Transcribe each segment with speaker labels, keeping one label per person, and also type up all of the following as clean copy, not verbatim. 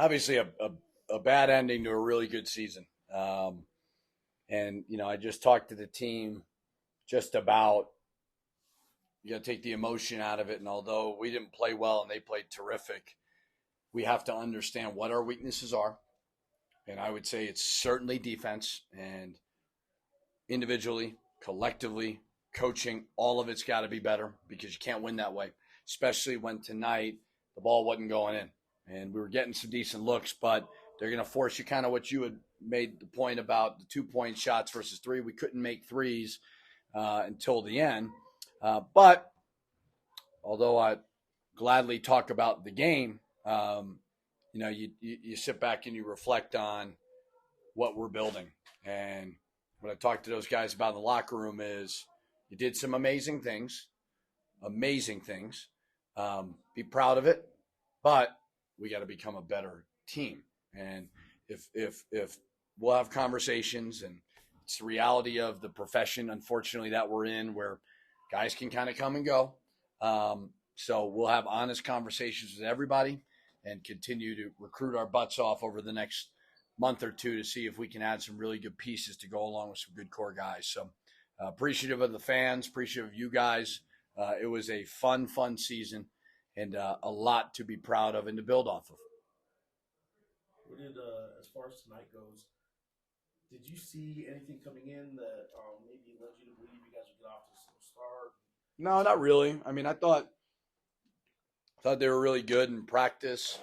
Speaker 1: obviously a bad ending to a really good season. And, I just talked to the team just about you got to take the emotion out of it. And although we didn't play well and they played terrific, we have to understand what our weaknesses are. And I would say it's certainly defense and individually, collectively, coaching, all of it's got to be better because you can't win that way, especially when tonight the ball wasn't going in. And we were getting some decent looks, but they're going to force you kind of what you had made the point about the 2-point shots versus three. We couldn't make threes until the end. But although I gladly talk about the game, you sit back and you reflect on what we're building. And what I talked to those guys about in the locker room is you did some amazing things. Be proud of it, but we got to become a better team. And if we'll have conversations, and it's the reality of the profession, unfortunately, that we're in, where guys can kind of come and go. So we'll have honest conversations with everybody and continue to recruit our butts off over the next month or two to see if we can add some really good pieces to go along with some good core guys. So appreciative of the fans, appreciative of you guys. It was a fun season and a lot to be proud of and to build off of.
Speaker 2: What did, as far as tonight goes, did you see anything coming in that maybe led you to believe you guys would get off to a slow start?
Speaker 1: No, not really. I mean, I thought they were really good in practice.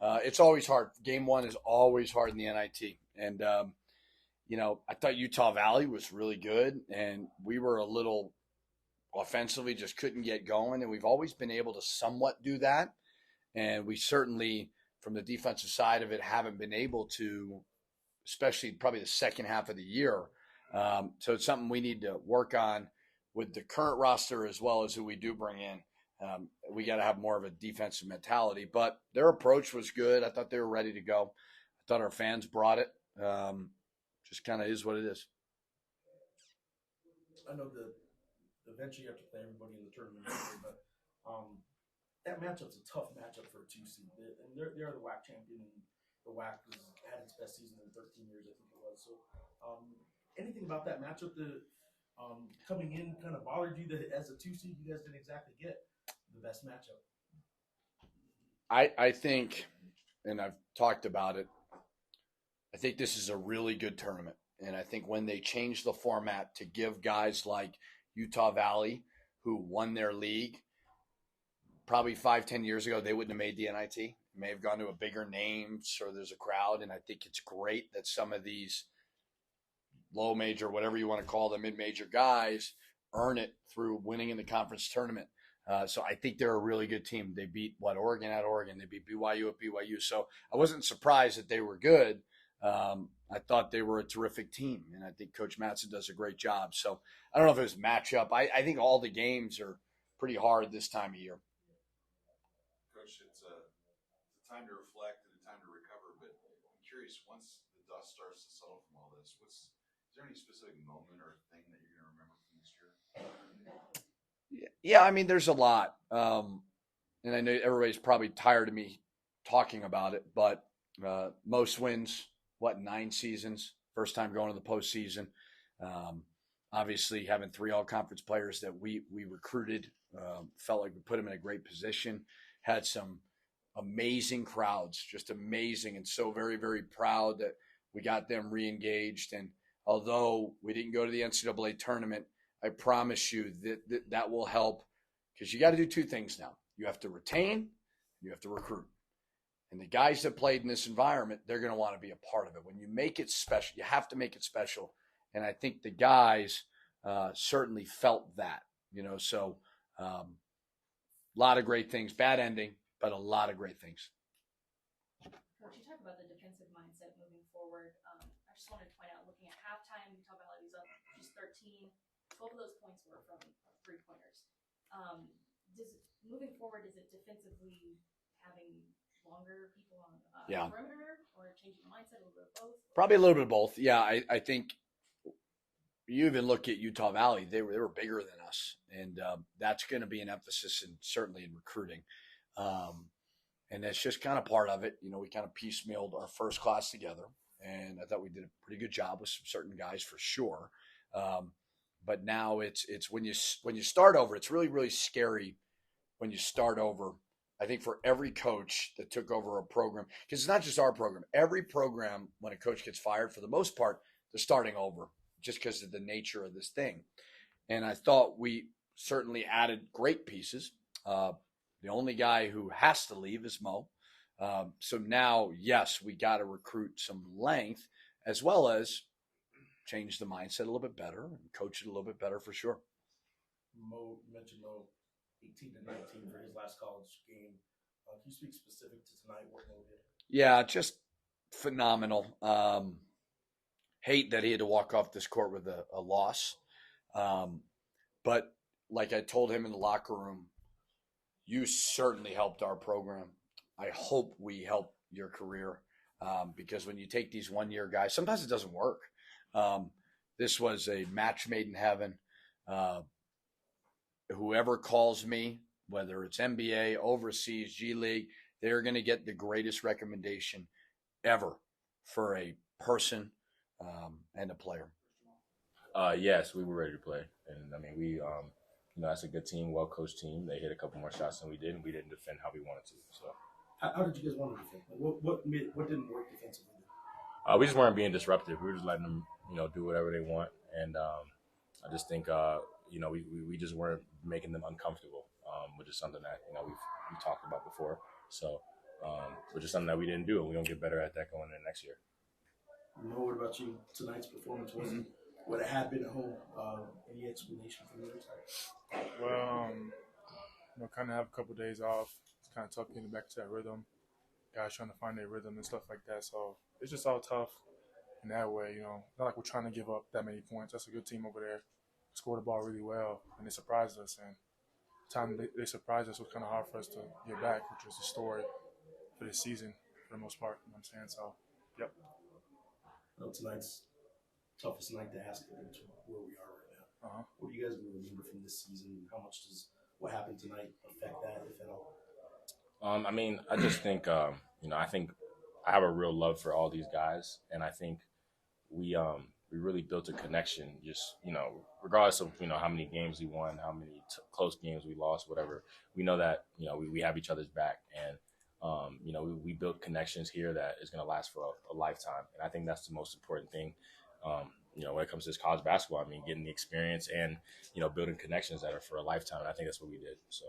Speaker 1: It's always hard. Game one is always hard in the NIT. And, I thought Utah Valley was really good, and we were a little offensively just couldn't get going. And we've always been able to somewhat do that. And we certainly, from the defensive side of it, haven't been able to, especially probably the second half of the year. So it's something we need to work on with the current roster as well as who we do bring in. We got to have more of a defensive mentality, but their approach was good. I thought they were ready to go. I thought our fans brought it. Just kind of is what it is.
Speaker 2: I know that eventually you have to play everybody in the tournament, but that matchup's a tough matchup for a 2 seed. And they're the WAC champion, and the WAC had its best season in 13 years, I think it was. So anything about that matchup that coming in kind of bothered you that as a 2 seed you guys didn't exactly get the best matchup?
Speaker 1: I think, and I've talked about it, I think this is a really good tournament. And I think when they changed the format to give guys like Utah Valley, who won their league, probably 5-10 years ago, they wouldn't have made the NIT. It may have gone to a bigger name, so there's a crowd. And I think it's great that some of these low major, whatever you want to call them, mid-major guys earn it through winning in the conference tournament. So I think they're a really good team. They beat Oregon at Oregon. They beat BYU at BYU. So I wasn't surprised that they were good. I thought they were a terrific team, and I think Coach Madsen does a great job. So I don't know if it was matchup. I think all the games are pretty hard this time of year.
Speaker 3: Coach, it's a time to reflect and a time to recover, but I'm curious, once the dust starts to settle from all this, is there any specific moment or thing that you're going to remember from this year?
Speaker 1: Yeah, I mean, there's a lot. And I know everybody's probably tired of me talking about it, but most wins, 9 seasons, first time going to the postseason. Obviously, having 3 all-conference players that we recruited, felt like we put them in a great position, had some amazing crowds, just amazing, and so very, very proud that we got them re-engaged. And although we didn't go to the NCAA tournament, I promise you that will help, because you got to do 2 things now. You have to retain, you have to recruit. And the guys that played in this environment, they're going to want to be a part of it. When you make it special, you have to make it special. And I think the guys certainly felt that, so a lot of great things, bad ending, but a lot of great things.
Speaker 4: Coach, you talk about the defensive mindset moving forward. I just wanted to point out, looking at halftime, Utah Valley was up just 13. 12 of those points were from 3-pointers. Moving forward, is it defensively having longer people on perimeter, or changing the mindset, a little bit of both?
Speaker 1: Probably a little bit of both. Yeah, I think you even look at Utah Valley; they were bigger than us, and that's going to be an emphasis, and certainly in recruiting. And that's just kind of part of it. We kind of piecemealed our first class together, and I thought we did a pretty good job with some certain guys for sure. But now it's when you start over, it's really, really scary when you start over. I think for every coach that took over a program, because it's not just our program, every program, when a coach gets fired, for the most part, they're starting over just because of the nature of this thing. And I thought we certainly added great pieces. The only guy who has to leave is Mo. So now, yes, we got to recruit some length as well as change the mindset a little bit better and coach it a little bit better for sure.
Speaker 2: Mo, you mentioned Mo, 18 to 19 for his last college game. Can you speak specific to tonight, what Mo did?
Speaker 1: Yeah, just phenomenal. Hate that he had to walk off this court with a loss. But like I told him in the locker room, you certainly helped our program. I hope we help your career because when you take these one-year guys, sometimes it doesn't work. This was a match made in heaven. Whoever calls me, whether it's NBA, overseas, G League, they're going to get the greatest recommendation ever for a person and a player.
Speaker 5: Yes, we were ready to play, and I mean we, that's a good team, well-coached team. They hit a couple more shots than we did, and we didn't defend how we wanted to. So,
Speaker 2: how did you guys want to defend? What didn't work defensively?
Speaker 5: we just weren't being disruptive. We were just letting them, do whatever they want, and I just think, we just weren't making them uncomfortable, which is something that we talked about before. So, which is something that we didn't do, and we're gonna get better at that going into next year.
Speaker 2: What about you? Tonight's performance wasn't what it had been at home. Any explanation from your side?
Speaker 6: Well, kind of have a couple of days off. It's kind of tough getting back to that rhythm. Guys trying to find their rhythm and stuff like that. So it's just all tough in that way. Not like we're trying to give up that many points. That's a good team over there. Scored the ball really well, and they surprised us. And the time they surprised us was kind of hard for us to get back, which was the story for this season for the most part. You know what I'm saying? So, yep.
Speaker 2: Tonight's toughest night to ask into where we are right now. What do you guys remember from this season? How much does what happened tonight affect that, if at all?
Speaker 5: I just think, I think I have a real love for all these guys, and I think we really built a connection. Just regardless of how many games we won, how many close games we lost, whatever, we know that we have each other's back, and we built connections here that is going to last for a lifetime, and I think that's the most important thing. When it comes to this college basketball, getting the experience and building connections that are for a lifetime. And I think that's what we did. So.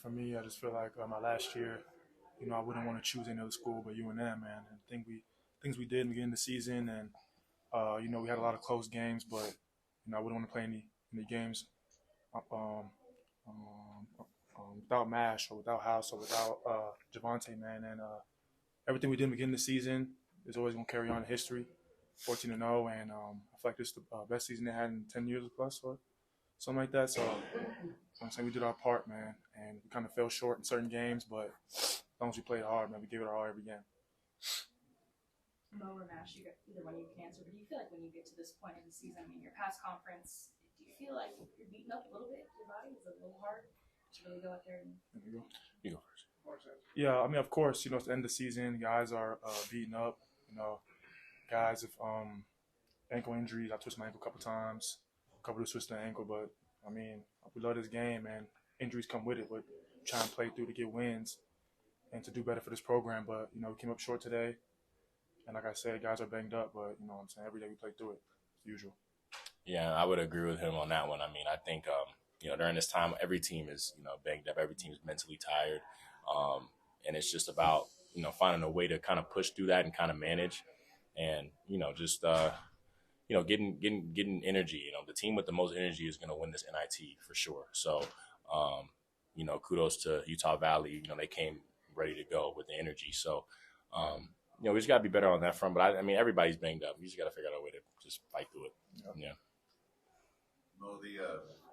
Speaker 6: For me, I just feel like my last year, I wouldn't want to choose any other school but UNM, man. And things we did in the beginning of the season, and we had a lot of close games, but I wouldn't want to play any games without Mash or without House or without Javante, man. And everything we did in the beginning of the season is always going to carry on in history. 14-0, and I feel like this is the best season they had in 10 years plus or something like that. So I'm saying we did our part, man, and we kind of fell short in certain games, but as long as we played hard, man, we gave it our all every game.
Speaker 4: Mo or Mash, either one you can answer, but do you feel like when you get to this point in the season, your past conference, do you feel like you're beaten up a little bit? Your body is a little hard to really go out there and.
Speaker 5: You go first.
Speaker 6: Yeah, of course, it's the end of the season. Guys are beaten up. Guys with ankle injuries. I twisted my ankle a couple times. A couple of twisted the ankle, but we love this game, and injuries come with it. But trying to play through to get wins and to do better for this program. But we came up short today, and like I said, guys are banged up. But every day we play through it, as usual.
Speaker 5: Yeah, I would agree with him on that one. I think during this time, every team is banged up. Every team is mentally tired, and it's just about finding a way to kind of push through that and kind of manage, and just getting energy. The team with the most energy is going to win this NIT for sure. So, kudos to Utah Valley. They came ready to go with the energy. So, we just got to be better on that front. But everybody's banged up. We just got to figure out a way to just fight through it. Yeah.
Speaker 3: Mo, the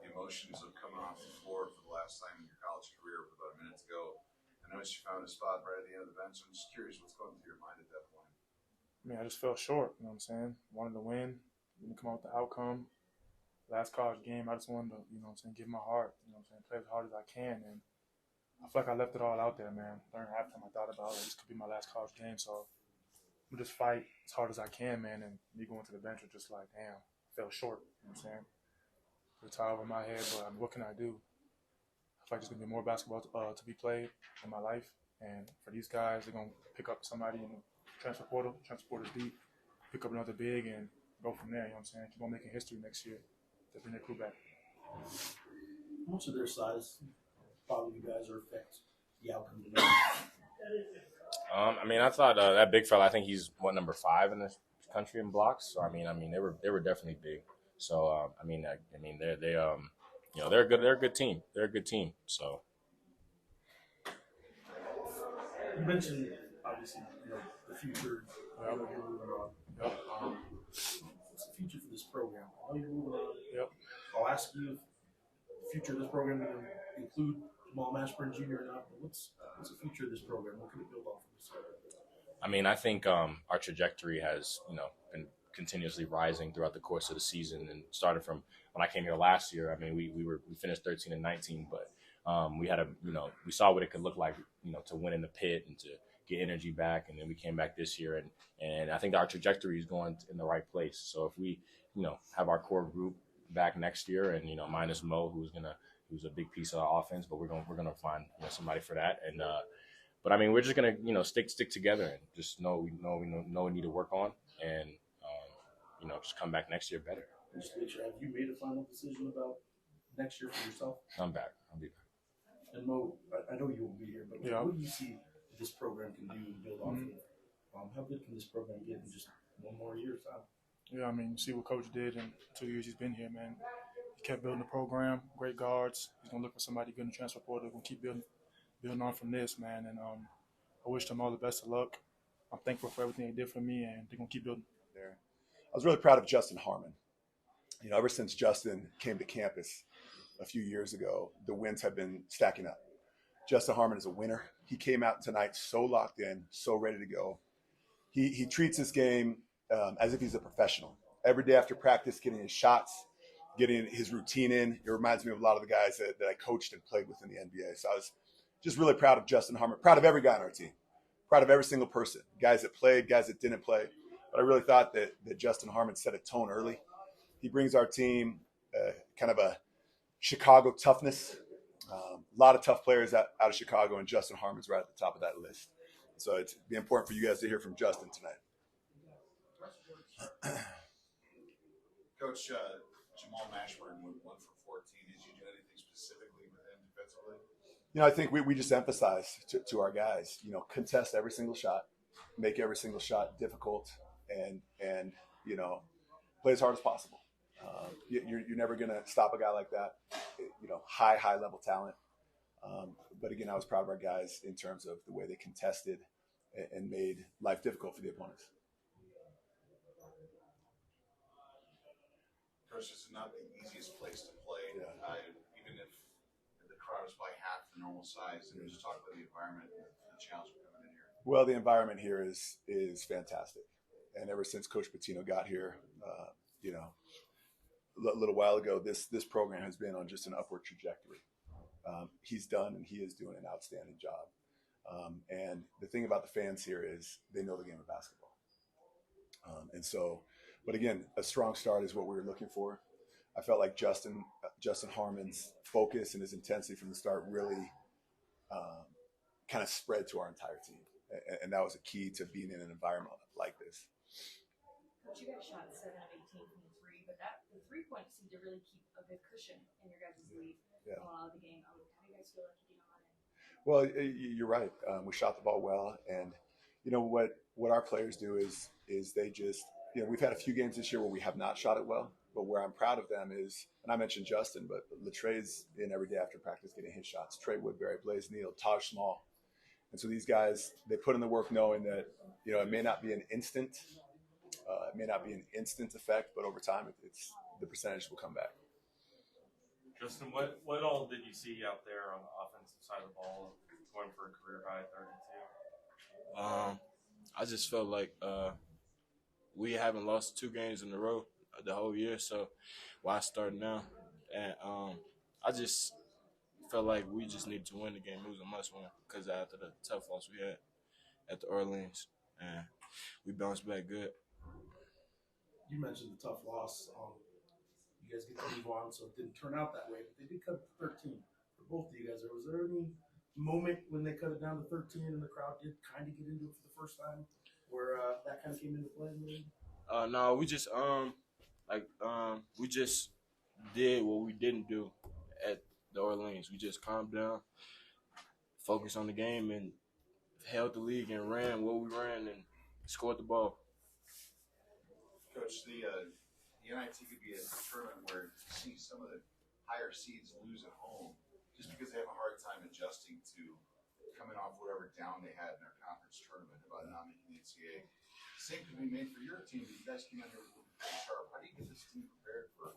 Speaker 3: emotions of coming off the floor for the last time in your college career about a minute ago. I noticed you found a spot right at the end of the bench. I'm just curious what's going through your mind at that point.
Speaker 6: I just fell short. You know what I'm saying? Wanted to win. Didn't come out with the outcome. Last college game, I just wanted to, give my heart. Play as hard as I can. And I feel like I left it all out there, man. During halftime, I thought about this could be my last college game, so I'm just fight as hard as I can, man. And me going to the bench was just like, damn, I fell short. You know what I'm saying? The tie over my head, but what can I do? I feel like there's gonna be more basketball to be played in my life, and for these guys, they're gonna pick up somebody in the transfer portal deep, pick up another big, and go from there. You know what I'm saying? Keep on making history next year to bring their crew back.
Speaker 2: How much of their size probably you guys are affect the outcome of the game?
Speaker 5: I mean, I thought that big fella. I think he's number 5 in this country in blocks. So I mean, they were definitely big. So I mean, they're a good team. They're a good team. So
Speaker 2: You mentioned obviously the future. You're moving on.
Speaker 6: Yep.
Speaker 2: What's the future for this program? I know you're moving on.
Speaker 6: Yep.
Speaker 2: I'll ask you if the future of this program will include Jamal Mashburn Jr. or not. But what's the future of this program? What can it build off of this?
Speaker 5: I mean, I think our trajectory has been continuously rising throughout the course of the season, and started from when I came here last year. I mean, we finished 13-19, but we had we saw what it could look like, to win in the pit and to get energy back, and then we came back this year, and I think our trajectory is going in the right place. So if we have our core group back next year, and minus Mo, who's a big piece of our offense, but we're gonna find somebody for that, and but I mean, we're just gonna stick together and just know we need to work on, and just come back next year better.
Speaker 2: Just make sure, have you made a final decision about next year for yourself?
Speaker 5: I'm back. I'll be back.
Speaker 2: And Mo, I know you won't be here, but what do you see that this program can do and build off of? How good can this program get in just one more year's time?
Speaker 6: Yeah, I mean, you see what Coach did in 2 years he's been here, man. He kept building the program, great guards. He's gonna look for somebody good in the transfer portal. Gonna keep building on from this, man. And I wish them all the best of luck. I'm thankful for everything they did for me, and they're gonna keep building.
Speaker 7: There, I was really proud of Justin Harmon. Ever since Justin came to campus a few years ago, the wins have been stacking up. Justin Harmon is a winner. He came out tonight so locked in, so ready to go. He treats this game as if he's a professional. Every day after practice, getting his shots, getting his routine in. It reminds me of a lot of the guys that I coached and played with in the NBA. So I was just really proud of Justin Harmon, proud of every guy on our team, proud of every single person, guys that played, guys that didn't play. But I really thought that Justin Harmon set a tone early. He brings our team kind of a Chicago toughness. A lot of tough players out of Chicago, and Justin Harmon's right at the top of that list. So it'd be important for you guys to hear from Justin tonight.
Speaker 3: Coach, Jamal Mashburn went 1 for 14. Did you do anything specifically with him defensively?
Speaker 7: I think we just emphasize to our guys, contest every single shot, make every single shot difficult, and play as hard as possible. You're never going to stop a guy like that, high level talent. But again, I was proud of our guys in terms of the way they contested and made life difficult for the opponents.
Speaker 3: Coach, this is not the easiest place to play.
Speaker 7: Yeah.
Speaker 3: Even if the crowd is by half the normal size, and just talk about the environment and the challenge of coming in here.
Speaker 7: Well, the environment here is fantastic. And ever since Coach Pitino got here, a little while ago, this program has been on just an upward trajectory. He's done, and he is doing an outstanding job. And the thing about the fans here is they know the game of basketball. But again, a strong start is what we were looking for. I felt like Justin Harmon's focus and his intensity from the start really kind of spread to our entire team. And that was a key to being in an environment like this.
Speaker 4: Coach, you guys shot 7 of 18 from the three, but the 3-point seemed to really keep a good cushion in your guys' lead going out of the game. How do you guys feel like you did on it?
Speaker 7: Well, you're right. We shot the ball well, and what our players do is they just we've had a few games this year where we have not shot it well, but where I'm proud of them is, and I mentioned Justin, but Latrey's in every day after practice getting his shots. Trey Woodbury, Blaze Neal, Taj Small, and so these guys, they put in the work knowing that it may not be an instant. It may not be an instant effect, but over time, it's the percentage will come back.
Speaker 8: Justin, what all did you see out there on the offensive side of the ball, going for a career high 32?
Speaker 9: I just felt like we haven't lost 2 games in a row the whole year, so why start now? And I just felt like we just needed to win the game. It was a must-win because after the tough loss we had at the Orleans, and we bounced back good.
Speaker 2: You mentioned the tough loss. You guys get to move on, so it didn't turn out that way. But they did cut it to 13 for both of you guys. Was there any moment when they cut it down to 13 and the crowd did kind of get into it for the first time, where that kind of came into play?
Speaker 9: No, we just we just did what we didn't do at the Orleans. We just calmed down, focused on the game, and held the league and ran what we ran and scored the ball.
Speaker 3: Coach, the NIT could be a tournament where you see some of the higher seeds lose at home just because they have a hard time adjusting to coming off whatever down they had in their conference tournament about not making the NCAA. Same could be made for your team, but you guys came out here looking pretty sharp. How do you get this team prepared for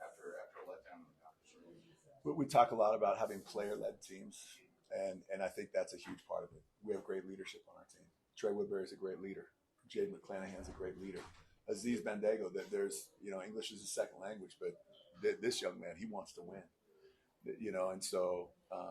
Speaker 3: after a letdown in the conference tournament?
Speaker 7: We talk a lot about having player-led teams, and I think that's a huge part of it. We have great leadership on our team. Trey Woodbury is a great leader. Jade McClanahan's a great leader. Aziz Bandego, there's, English is his second language, but this young man, he wants to win. And so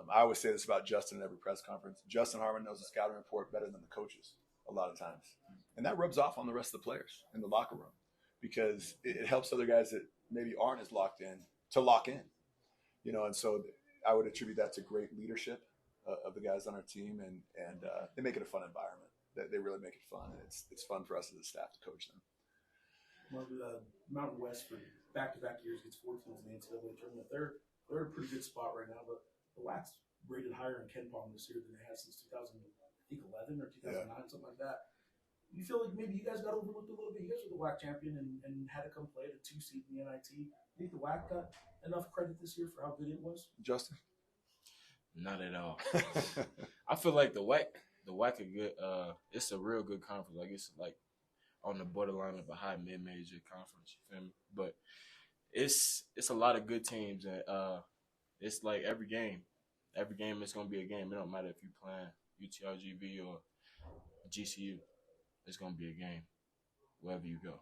Speaker 7: I always say this about Justin in every press conference. Justin Harmon knows the scouting report better than the coaches a lot of times. And that rubs off on the rest of the players in the locker room because it helps other guys that maybe aren't as locked in to lock in. And so I would attribute that to great leadership of the guys on our team, and they make it a fun environment. They really make it fun, and it's fun for us as a staff to coach them.
Speaker 2: Mountain West for back-to-back years gets 4 teams in the NCAA tournament. They're in a pretty good spot right now, but the WAC's rated higher in Ken Palm this year than they have since 2011 or 2009, something like that. You feel like maybe you guys got overlooked a little bit? You guys were the WAC champion and had to come play at a 2 seed in the NIT. Do you think the WAC got enough credit this year for how good it was?
Speaker 7: Justin?
Speaker 9: Not at all. I feel like the WAC a good. It's a real good conference. Like it's like on the borderline of a high mid-major conference. You feel me? But it's a lot of good teams, and it's like every game is gonna be a game. It don't matter if you playing UTRGV or GCU. It's gonna be a game wherever you go.